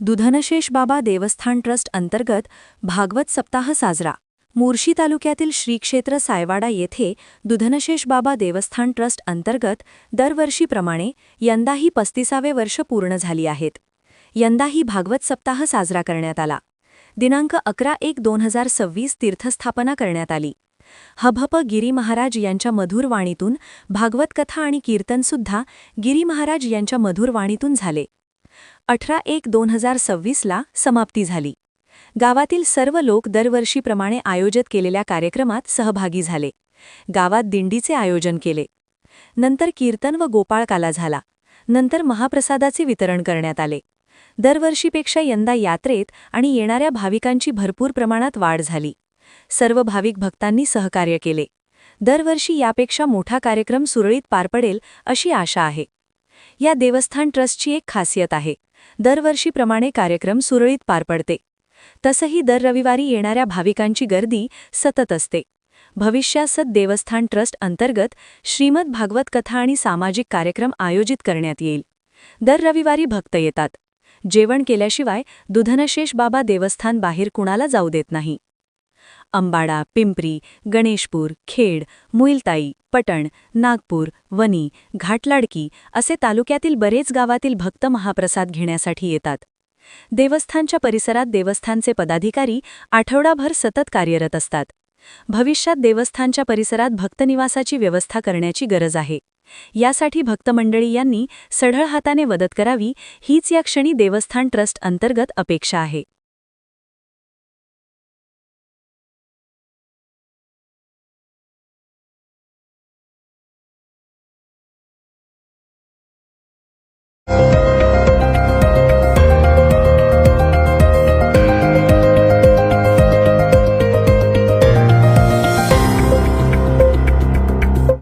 दुधनशेष बाबा देवस्थान ट्रस्ट अंतर्गत भागवत सप्ताह साजरा। मोर्शी तालुक्यातील श्री क्षेत्र सायवाडा येथे दुधनशेष बाबा देवस्थान ट्रस्ट अंतर्गत दरवर्षीप्रमाणे यंदाही 35वे वर्ष पूर्ण झाली आहेत। यंदाही भागवत सप्ताह साजरा करण्यात आला। दिनांक 11/1/2026 तीर्थस्थापना करण्यात आली। हभप गिरी महाराज यांच्या मधुर वाणीतून भागवत कथा आणि कीर्तनसुद्धा गिरी महाराज यांच्या मधुर वाणीतून झाले। 18/1/2026 ला समाप्ती झाली। गावातील सर्व लोक दरवर्षीप्रमाणे आयोजित केलेल्या कार्यक्रमात सहभागी झाले। गावात दिंडीचे आयोजन केले। नंतर कीर्तन व गोपाळकाला झाला। नंतर महाप्रसादाचे वितरण करण्यात आले। दरवर्षीपेक्षा यंदा यात्रेत आणि येणाऱ्या भाविकांची भरपूर प्रमाणात वाढ झाली। सर्व भाविक भक्तांनी सहकार्य केले। दरवर्षी यापेक्षा मोठा कार्यक्रम सुरळीत पार पडेल अशी आशा आहे। या देवस्थान ट्रस्टची एक खासियत आहे, दरवर्षीप्रमाणे कार्यक्रम सुरळीत पार पडते। तसंही दर रविवारी येणाऱ्या भाविकांची गर्दी सतत असते। भविष्यात देवस्थान ट्रस्ट अंतर्गत श्रीमद भागवत कथा आणि सामाजिक कार्यक्रम आयोजित करण्यात येईल। दर रविवारी भक्त येतात। जेवण केल्याशिवाय दुधनशेष बाबा देवस्थान बाहेर कुणाला जाऊ देत नाही। अंबाडा, पिंपरी, गणेशपूर, खेड, मुइलताई, पटण, नागपूर, वनी, घाटलाडकी असे तालुक्यातील बरेच गावातील भक्त महाप्रसाद घेण्यासाठी येतात। देवस्थानच्या परिसरात देवस्थानचे पदाधिकारी आठवडाभर सतत कार्यरत असतात। भविष्यात देवस्थानच्या परिसरात भक्तनिवासाची व्यवस्था करण्याची गरज आहे। यासाठी भक्तमंडळी यांनी सढळ हाताने मदत करावी हीच या क्षणी देवस्थान ट्रस्ट अंतर्गत अपेक्षा आहे।